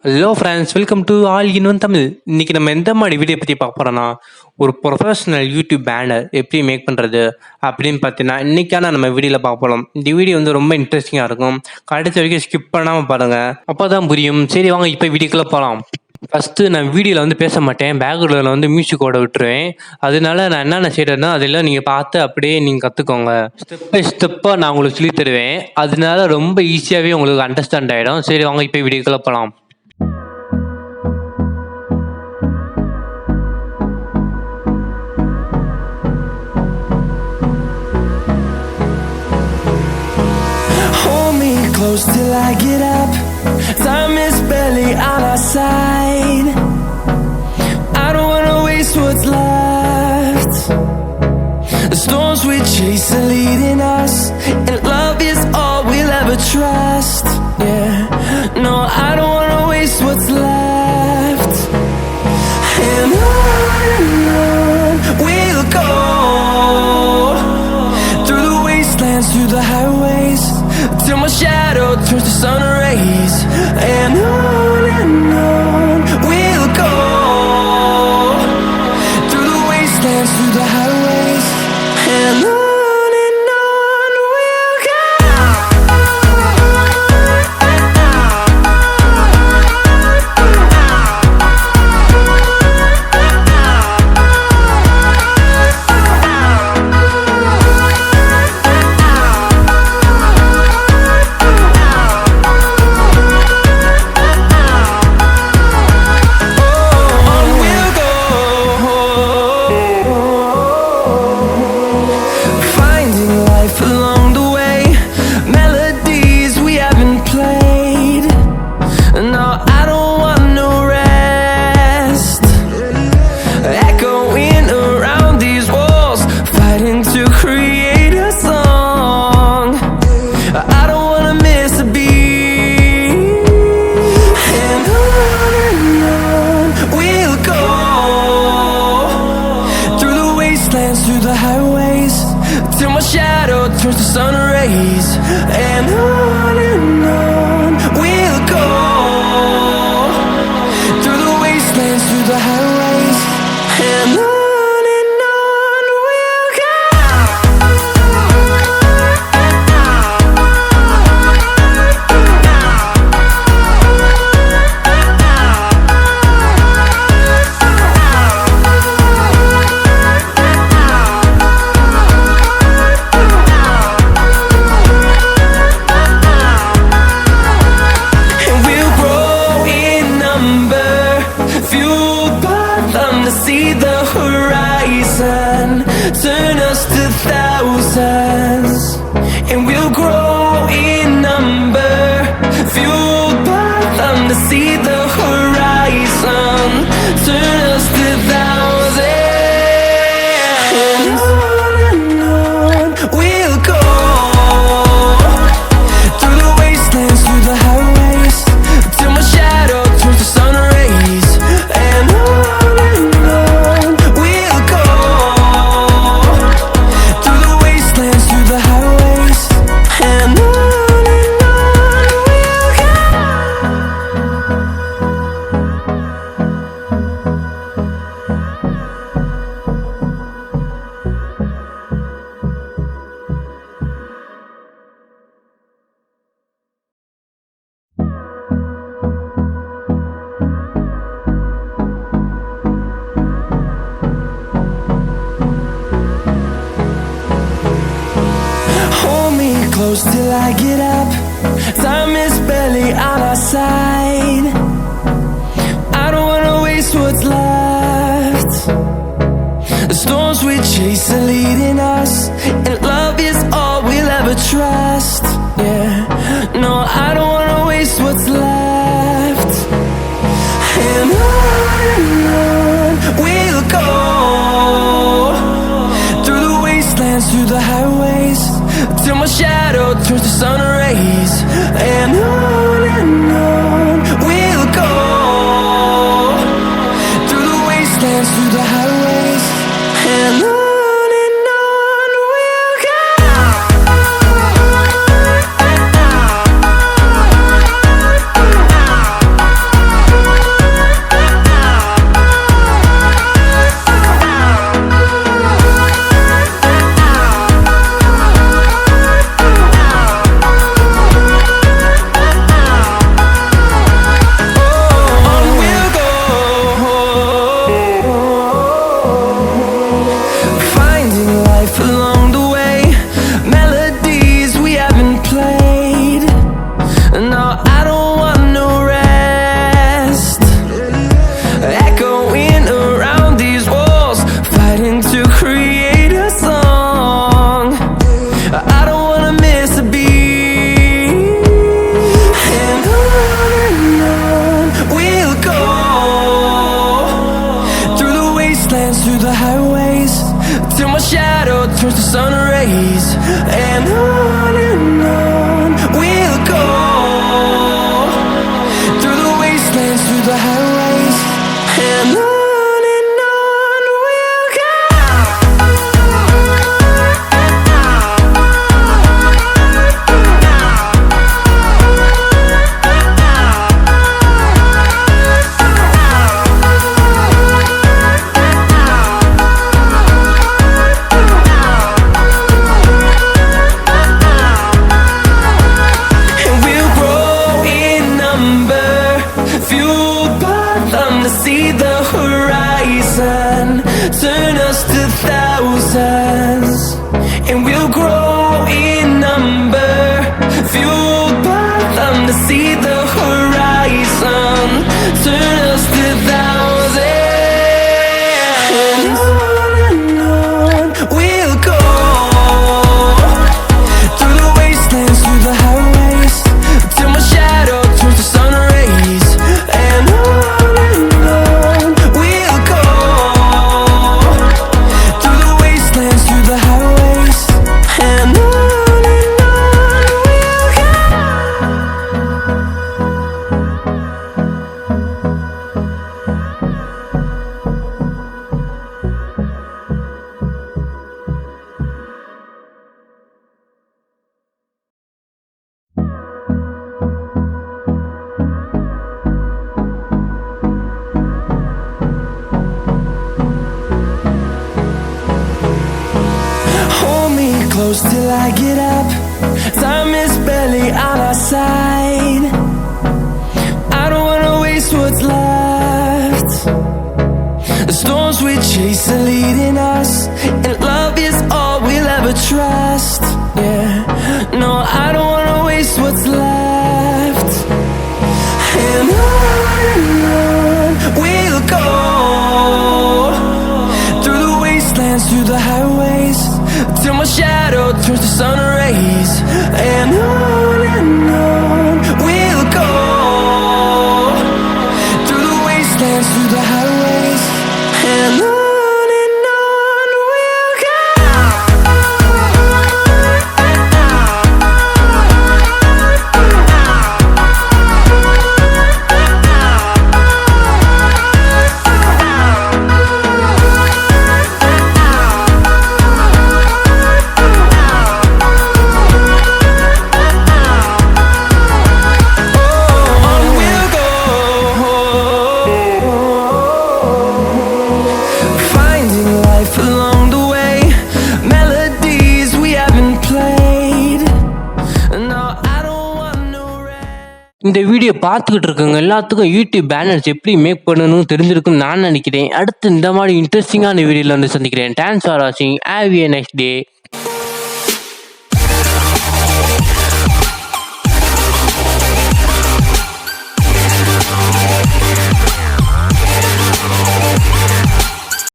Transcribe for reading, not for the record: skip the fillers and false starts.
Hello friends, welcome to all in one Tamil. இன்னைக்கு நம்ம எந்த மாதிரி வீடியோ பற்றி பார்க்க போகிறோன்னா, ஒரு ப்ரொஃபஷனல் யூடியூப் பேனர் எப்படி மேக் பண்ணுறது அப்படின்னு பார்த்தீங்கன்னா, இன்றைக்கான நம்ம வீடியோவில் பார்க்க போகலாம். இந்த வீடியோ வந்து ரொம்ப இன்ட்ரெஸ்டிங்காக இருக்கும். கடைசி வரைக்கும் ஸ்கிப் பண்ணாமல் பாருங்கள், அப்போ தான் புரியும். சரி வாங்க இப்போ வீடியோக்குள்ளே போகலாம். ஃபஸ்ட்டு நான் வீடியோவில் வந்து பேச மாட்டேன், பேக்ரவுண்டில் வந்து மியூசிக்கோட விட்டுருவேன். அதனால நான் என்னென்ன செய்கிறேன்னா அதெல்லாம் நீங்கள் பார்த்து அப்படியே நீங்கள் கற்றுக்கோங்க. ஸ்டெப் பை ஸ்டெப்பாக நான் உங்களுக்கு சொல்லி தருவேன். அதனால ரொம்ப ஈஸியாகவே உங்களுக்கு அண்டர்ஸ்டாண்ட் ஆகிடும். சரி வாங்க இப்போ வீடியோக்குள்ளே போகலாம். Close till I get up. Time is barely on our side. I don't wanna waste what's left. The storms we chase are leading us, and love is all we'll ever trust. Yeah, no, I don't wanna waste what's left. And on we'll go, through the wastelands, through the highways, till my shadow turns to sun rays. And on we'll go, through the wastelands, through the highways. And on we'll go. Through the highways, till my shadow turns to sun rays. And on we'll go, through the wastelands, through the highways. And on we'll go. See the horizon, turn us to thousands, and we'll grow in number, fueled by them to see the horizon, turn us to thousands. And on we'll go, through the wastelands, through the highways, till my shadow turns to sun rays. And close till I get up. Time is barely on our side. I don't wanna waste what's left. The storms we chase are leading us, and love is all we'll ever trust. Yeah, no, I don't wanna waste what's left. And on we'll go, through the wastelands, through the highways, till my shadow turns to sun rays. And on we'll go, through the wastelands, through the highways. And on we'll go. and on we'll go, through the wastelands, through the highways, and on we'll go. See the horizon, turn us to thousands, and we'll grow in number, fueled by them to see the horizon, turn us to thousands, and on we'll go, through the wastelands, through the highways, till my shadow turns to sun rays, and on close till I get up. Time is barely on our side. I don't wanna waste what's left. The storms we chase are leading us, and love is all we'll ever trust. Yeah, no, I don't wanna waste what's left. And on we'll go, through the wastelands, through the highways, till my shadow turns to sun rays, and on we'll go, through the wastelands, through the highways, and on we'll go. இந்த video பார்த்துக்கிட்டு இருக்கவங்க எல்லாத்துக்கும் YouTube banners எப்படி make பண்ணணும்னு தெரிஞ்சிருக்குன்னு நான் நினைக்கிறேன். அடுத்து இந்த மாதிரி இன்ட்ரெஸ்டிங்கான வீடியோவில் வந்து சந்திக்கிறேன். தேங்க்ஸ் ஃபார் வாட்சிங். Have a next day.